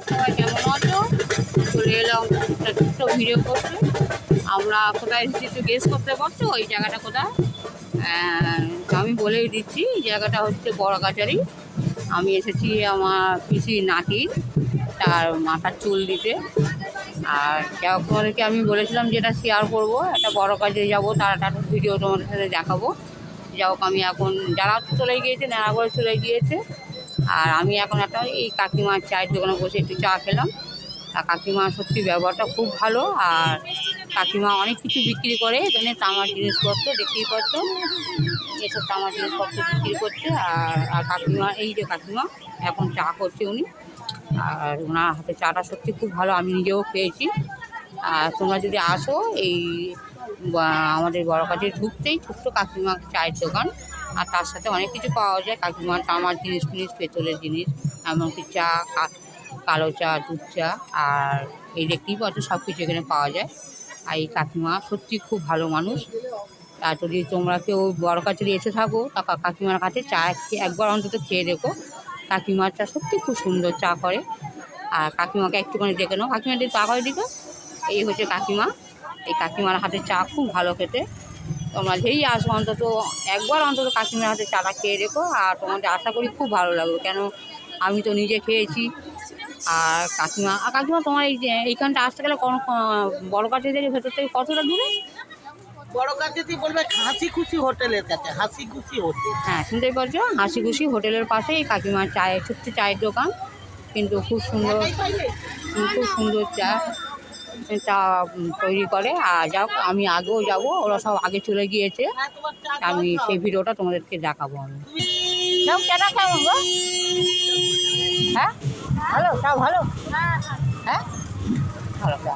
সবাই কেমন আছো? চলে এলাম একটা ছোট্ট ভিডিও করতে। আমরা কোথায় এসেছি একটু গেস করতে পারছো ওই জায়গাটা কোথায়? আমি বলেই দিচ্ছি, এই জায়গাটা হচ্ছে বড় কাছারি। আমি এসেছি আমার পিসি নাতির তার মাথার চুল দিতে। আর যাও তোমাদেরকে আমি বলেছিলাম যেটা শেয়ার করবো, একটা বড় কাজে যাবো, তার একটা ভিডিও তোমাদের সাথে দেখাবো। যাও আমি এখন যারা চলে গিয়েছে, নেড়া করে চলে গিয়েছে। আর আমি এখন একটা এই কাকিমার চায়ের দোকানে বসে একটু চা খেলাম। আর কাকিমা সত্যি ব্যবহারটা খুব ভালো। আর কাকিমা অনেক কিছু বিক্রি করে এখানে, তামার জিনিসপত্র দেখতেই পাচ্ছ, এসব তামার জিনিসপত্র বিক্রি করছে। আর কাকিমা, এই যে কাকিমা এখন চা করছে উনি। আর ওনার হাতে চাটা সত্যি খুব ভালো, আমি নিজেও খেয়েছি। আর তোমরা যদি আসো এই আমাদের বড় কাজে ঢুকতেই ছোট্ট কাকিমা চায়ের দোকান। আর তার সাথে অনেক কিছু পাওয়া যায়, কাকিমার তামার জিনিস ফিনিস, পেতলের জিনিস, এমনকি চা, কালো চা, দুধ চা। আর এই দেখতেই পাচ্ছ সব কিছু এখানে পাওয়া যায়। আর এই কাকিমা সত্যি খুব ভালো মানুষ। আর যদি তোমরা কেউ বড় কাছারি এসে থাকো, তা কাকিমার কাছে চা একবার অন্তত খেয়ে দেখো। কাকিমার চা সত্যি খুব সুন্দর চা করে। আর কাকিমাকে একটুখানি দেখে নাও, কাকিমা একটু চা করে দিকে। এই হচ্ছে কাকিমা, এই কাকিমার হাতে চা খুব ভালো খেতে। তোমরা যেই আসো অন্তত একবার অন্তত কাকিমার হাতে চাটা খেয়ে রেখো। আর তোমাদের আশা করি খুব ভালো লাগবে, কেন আমি তো নিজে খেয়েছি। আর কাকিমা তোমার এই যে এইখানটা আসতে গেলে কোনো বড় কাছারি থেকে ভেতর থেকে কতটা দূরে? বড় কাছেতেই বলবে হাসি খুশি হোটেলের কাছে, হাসি খুশি হোটেল। হ্যাঁ, শুনতেই পাচ্ছ, হাসি খুশি হোটেলের পাশে এই কাকিমার চায়ের ছোট্ট চায়ের দোকান। কিন্তু খুব সুন্দর, খুব সুন্দর চা চা তৈরি করে। আর যাও আমি আগেও যাব, ওরা সব আগে চলে গিয়েছে। আমি সেই ভিডিওটা তোমাদেরকে দেখাবো। আমি যাও, চাটা কেমন গো? হ্যাঁ, ভালো চা, ভালো। হ্যাঁ, ভালো চা,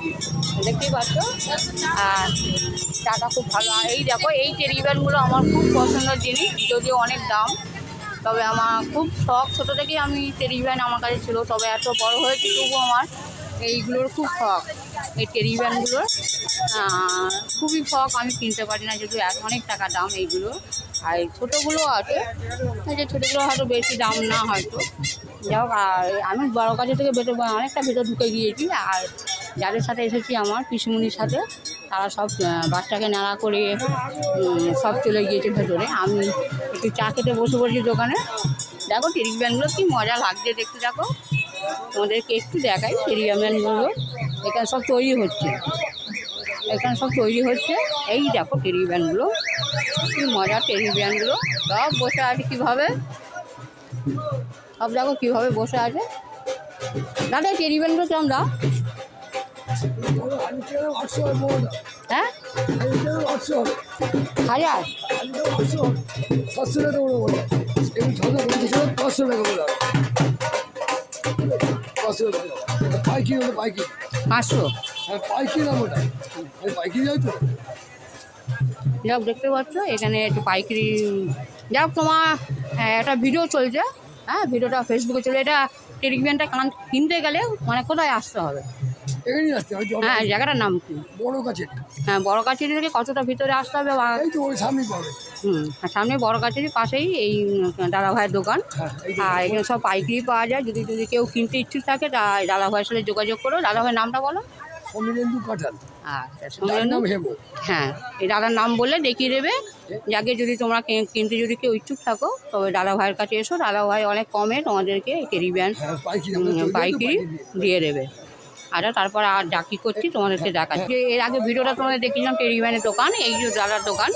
দেখতেই পাচ্ছ। আর চাটা খুব ভালো। আর এই দেখো, এই টেরিব্যানগুলো আমার খুব পছন্দের জিনিস, যদিও অনেক দাম। তবে আমার খুব শখ, ছোটো থেকেই আমি টেরিব্যান আমার কাছে ছিল। তবে এত বড় হয়েছে তবুও আমার এইগুলোর খুব শখ, এই টেরিব্যানগুলোর খুবই শখ। আমি কিনতে পারি না, যেহেতু অনেক টাকা দাম এইগুলো। আর এই ছোটোগুলো আছে, এই যে ছোটোগুলো হয়তো বেশি দাম না হয়তো। যাই হোক, আর আমি বড় কাছে থেকে অনেকটা ভেতর ঢুকে গিয়েছি। আর যাদের সাথে এসেছি আমার পিসিমণির সাথে, তারা সব বাচ্চাকে নাড়া করে সব চলে গিয়েছে ভেতরে। আমি একটু চা খেতে বসে পড়েছি দোকানে। দেখো টেরিব্যানগুলো কি মজা লাগছে দেখতে। দেখো তোমাদেরকে একটু দেখাই টেরিব্যানগুলো। এখানে সব তৈরি হচ্ছে, এখানে সব তৈরি হচ্ছে। এই দেখো টেরিব্যানগুলো কি মজা, টেরিব্যানগুলো সব বসে আছে কীভাবে, সব দেখো কীভাবে বসে আছে। দাদা টেরিব্যানগুলো কেমন দাম? হ্যাঁ, 1000, 700 টাকা করে বলে, এই 500 টাকা বলে, 500 টাকা পাইকি হলো, পাইকি 500। হ্যাঁ পাইকি দাম ওটা, আমি পাইকি যাই তো। যাক, দেখতে পাচ্ছ এখানে একটু পাইকারি। যাক, তোমার একটা ভিডিও চলছে, হ্যাঁ ভিডিওটা ফেসবুকে চলে। এটা টেরিব্যানটা কিনতে গেলে মানে কোথায় আসতে হবে? এখানেই আসতে হয়। হ্যাঁ, জায়গাটার নাম কি? বড় কাছে, হ্যাঁ, বড় কাছারি থেকে কতটা ভিতরে আসতে হবে? এই তো ওই সামনেই পাবে। সামনে বড় কাছারির পাশেই এই দাদাভাইয়ের দোকান। হ্যাঁ, আর এখানে সব পাইকারি পাওয়া যায়। যদি কেউ কিনতে ইচ্ছুক থাকে, তা দাদাভাইয়ের সাথে যোগাযোগ করো। দাদাভাইয়ের নামটা বলো। সমীরেন্দু কাঁঠাল, আচ্ছা, তার নাম হেমো। হ্যাঁ, এই দাদার নাম বললে দেখিয়ে দেবে। যাকে যদি তোমরা কিনতে যদি কেউ ইচ্ছুক থাকো, তবে দাদাভাইয়ের কাছে এসো। দাদাভাই অনেক কমে তোমাদেরকে টেরিব্যান হ্যাঁ পাইকারি দিয়ে দেবে। আচ্ছা, তারপর আর যা কী করছি তোমাদেরকে দেখাচ্ছি। এর আগে ভিডিওটা তোমাদের দেখেছিলাম টেরিব্যানের দোকান, এই যে দাদার দোকান।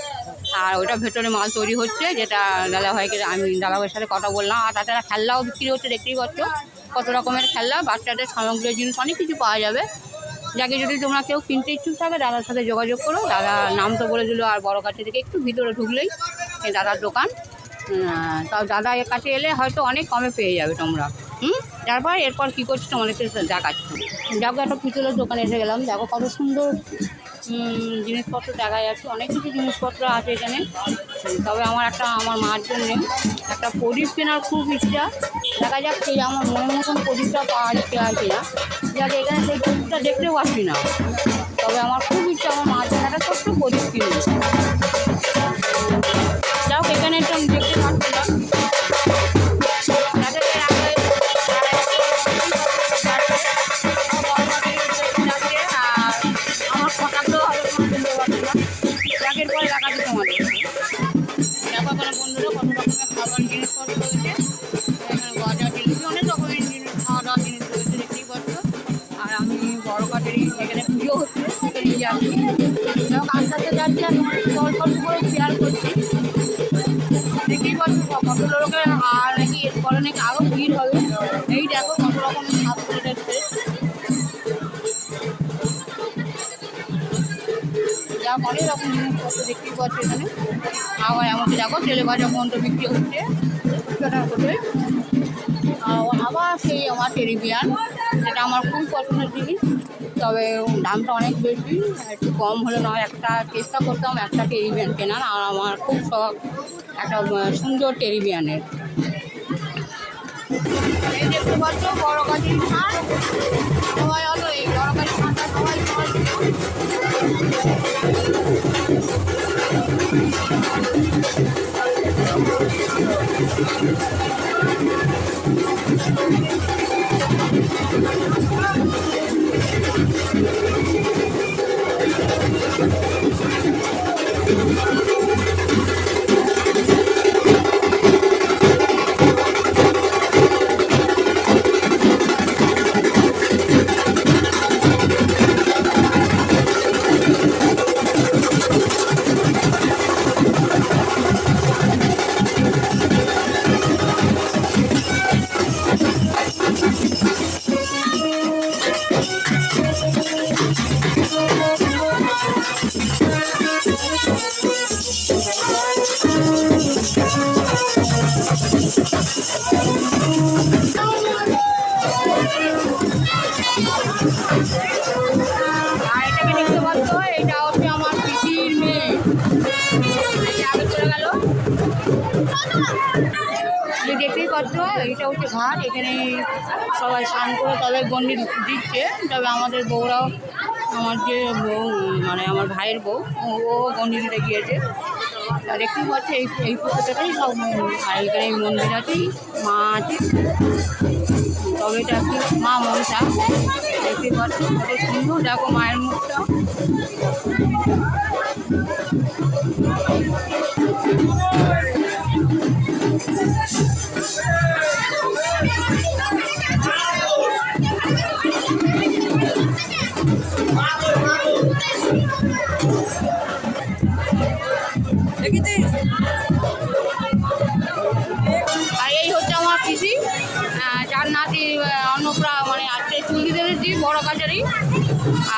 আর ওইটা ভেতরে মাল তৈরি হচ্ছে, যেটা দাদাভাইকে আমি দাদাভাইয়ের সাথে কথা বললাম। আর তাছাড়া খেলনাও বিক্রি হচ্ছে, দেখতেই পাচ্ছ কত রকমের খেলনা, বাচ্চাদের সামগ্রীর জিনিস অনেক কিছু পাওয়া যাবে। যাকে যদি তোমরা কেউ কিনতে ইচ্ছুক থাকে, দাদার সাথে যোগাযোগ করো। দাদার নাম তো বলে দিল। আর বড় কাছে থেকে একটু ভিতরে ঢুকলেই এই দাদার দোকান। তাও দাদা এর কাছে এলে হয়তো অনেক কমে পেয়ে যাবে তোমরা। তারপর এরপর কী করছি তোমাদেরকে দেখাচ্ছি। দেখো, একটা পিতলের দোকানে এসে গেলাম। দেখো কত সুন্দর জিনিসপত্র দেখা যাচ্ছে, অনেক কিছু জিনিসপত্র আছে এখানে। তবে আমার মার জন্যে একটা প্রদীপ কেনার খুব ইচ্ছা। দেখা যাক সেই আমার মনের মতন প্রদীপটা পাওয়া যাচ্ছে না। যাকে এখানে সেই প্রদীপটা দেখতেও পাচ্ছি না। তবে আমার খুব ইচ্ছা আমার মার জন্য একটা ছোট্ট প্রদীপ কিনবো। যাও, এখানে একটু দেখতে পাচ্ছিলাম। আস্তে আস্তে যাচ্ছি আর অল্প অল্প করে শেয়ার করছি। দেখেই পাচ্ছি কত লোকের, আর নাকি এরপরে নাকি আরও ভিড় হবে। এই দেখো কত রকমের সাপ চলে যাচ্ছে, যা অনেক রকম জিনিসপত্র দেখতেই পাচ্ছি এখানে। আবার এমনকি দেখো তেলে ভাজা পর্যন্ত বিক্রি হচ্ছে ফুচকাটার করে। আবার সেই আমার টেডি বিয়ার, যেটা আমার খুব পছন্দের জিনিস, তবে দামটা অনেক বেশি। একটু কম হলে নয়, একটা চেষ্টা করতাম একটা টেডি বিয়ার কেনার, আর আমার খুব শখ একটা সুন্দর টেডি বিয়ারের। এই দেখতে পাচ্ছ বড় কাঠির খাট, সবাই হলো এই বড় কাঠির খাটটা সবাই আর এটাকে দেখতে পাচ্ছ, এটা হচ্ছে আমার পিসির মেয়ে, আগে চলে গেল। দেখতেই পাচ্ছ এইটা হচ্ছে ঘাট, এখানে সবাই স্নান করে তবে গন্ডি দিচ্ছে। তবে আমাদের বউরাও, আমার যে বউ মানে আমার ভাইয়ের বউ, ও গন্ডি দিতে গিয়েছে। দেখতেই পাচ্ছি এই পুকুরটাতেই সব, আর এখানে মন্দির আছে, মা আছে, তবে এটা কি মা মনসা। দেখতে পাচ্ছি কত সুন্দর, দেখো মায়ের মুখটা। আর এই হচ্ছে আমার পিসি, যার নাতি অন্নপ্রা মানে আজকে চুল দিতে এসেছি বড় কাছারি।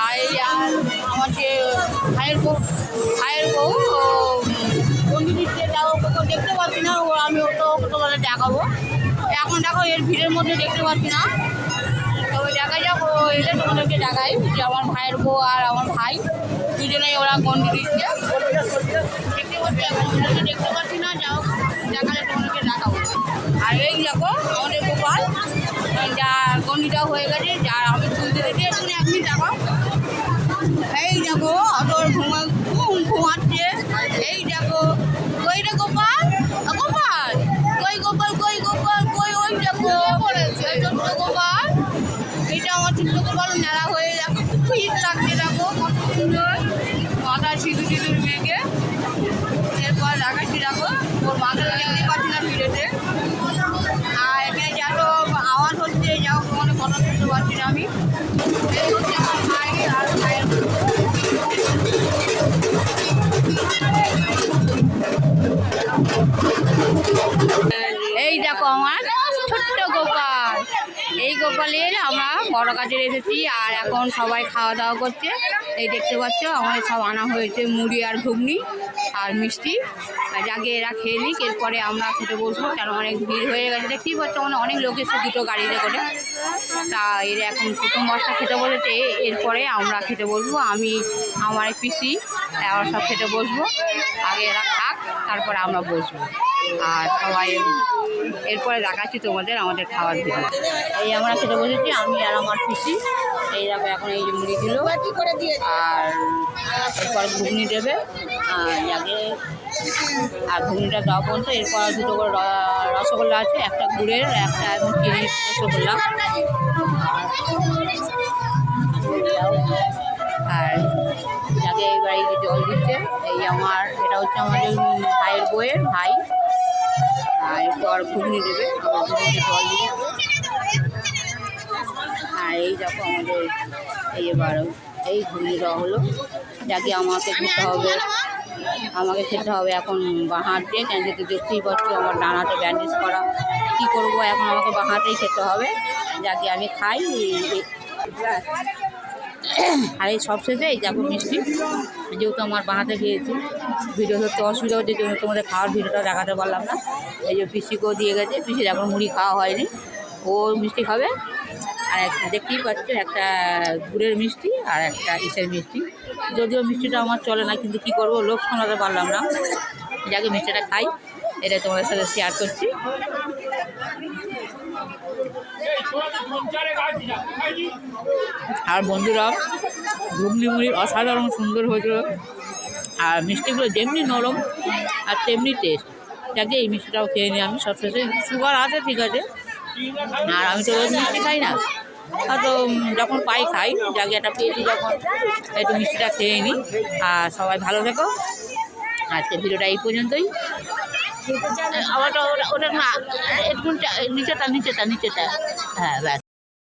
আর এই আর আমার যে ভাইয়ের বউ বন্ধু দিচ্ছে, ওকে তো দেখতে পাচ্ছি না, আমি ওকে তোমাদের দেখাবো। এখন দেখো এর ভিড়ের মধ্যে দেখতে পাচ্ছি না, তবে দেখা যাক ও এলে তোমাদেরকে দেখাই যে আমার ভাইয়ের বউ আর আমার ভাই দুজনেই ওরা গন্ডি দিচ্ছে। দেখতে পাচ্ছি, এখন ওদেরকে দেখতে পাচ্ছি না, যাও দেখালে তোমাদেরকে দেখাবো। আর এই দেখো আমাদের গোপাল, যা গন্ডিটা হয়ে গেছে, যার আমি চুল দিতে দিয়েছি, আপনি দেখো এই দেখো অত ঘুমাচ্ছে। এই দেখো কই রে গোপাল, গোপাল কই, গোপাল কই, গোপাল কই, ওই দেখো ছোট্ট গোপাল। এইটা আমার ছোট্ট গোপাল মেলা হয়ে দেখো, খুব ফিট লাগছে, দেখো কত সুন্দর, মাথায় সিঁদুর মেয়েকে। এরপর দেখাচ্ছি দেখো ওর মাথাটা দেখতে পাচ্ছি না ভিড়েতে। আর এখানে যত আওয়াজ হচ্ছে, যাও তোমাদের কথা শুনতে পাচ্ছি না আমি। এই হচ্ছে আমার ভাই আর ভাইয়ের এই দেখো আমার ছোট্ট গোপাল। এই গোপালের আমরা বড় কাজে এসেছি, আর এখন সবাই খাওয়া দাওয়া করছে। এই দেখতে পাচ্ছ আমাদের সব আনা হয়েছে মুড়ি আর ঘুগনি আর মিষ্টি, যাকে এরা খেয়ে নিক, এরপরে আমরা খেতে বসবো, কেন অনেক ভিড় হয়ে গেছে। দেখতেই পাচ্ছ মানে অনেক লোক এসে দুটো গাড়িতে করে। তা এরা এখন প্রথম বর্ষা খেতে বলেছে, এরপরে আমরা খেতে বসবো। আমি আমার পিসি আমরা সব খেতে বসবো, আগে এরা খাক তারপরে আমরা বসবো। আর সবাই এরপরে দেখাচ্ছি তোমাদের আমাদের খাওয়ার ভিডিও। এই আমরা খেতে বসেছি, আমি আর আমার পিসি। এই দেখো এখন এই যে মুড়ি দিল, আর এরপর ঘুগনি দেবে আগে, আর ঘুগনিটা দেওয়া পর্যন্ত এরপর দুটো করে রসগোল্লা আছে, একটা গুড়ের একটা চিনি রসগোল্লা। আর যাকে এইবার এই যে জল দিচ্ছে, এই আমার এটা হচ্ছে আমাদের ভাইয়ের বউয়ের ভাই। আর এরপর ঘুগনি দেবে, ঘুগনিতে জল দিয়ে। আর এই দেখো আমাদের এই এবার এই ঘুগনি দেওয়া হলো। যাকে আমাকে খেতে হবে এখন বাঁ হাত দিয়ে, কেন যেতে দেখতেই পাচ্ছ আমার ডান হাতে ব্যান্ডেজ করা। কী করবো, এখন আমাকে বাঁ হাতেই খেতে হবে, যাকে আমি খাই। আর এই সবশেষে এই দেখো মিষ্টি, যেহেতু আমার বাঁ হাতে খেয়েছি, ভিডিও ধরতে অসুবিধা হচ্ছে, জন্য তোমাদের খাওয়ার ভিডিওটা দেখাতে পারলাম না। এই যে পিসিকেও দিয়ে গেছে, পিসির এখন মুড়ি খাওয়া হয়নি, ও মিষ্টি খাবে। আর দেখতেই পাচ্ছ একটা গুড়ের মিষ্টি আর একটা ইসের মিষ্টি, যদিও মিষ্টিটা আমার চলে না, কিন্তু কী করবো, লোক শোনাতে পারলাম না, যাকে মিষ্টিটা খাই, এটা তোমাদের সাথে শেয়ার করছি। আর বন্ধুরা, ঘুগনি মুড়ি অসাধারণ সুন্দর হয়েছিল, আর মিষ্টিগুলো যেমনি নরম আর তেমনি টেস্ট, যাকে এই মিষ্টিটাও খেয়ে নিই আমি সবশেষে। সুগার আছে ঠিক আছে, আর আমি তো রোজ মিষ্টি খাই না, হয়তো যখন পাই খাই, যাকে একটা পেয়েছি যখন একটু মিষ্টিটা খেয়ে নিই। আর সবাই ভালো থেকো, আজকে ভিডিওটা এই পর্যন্তই। ওটা না, একটু নিচেটা, হ্যাঁ ব্যাস।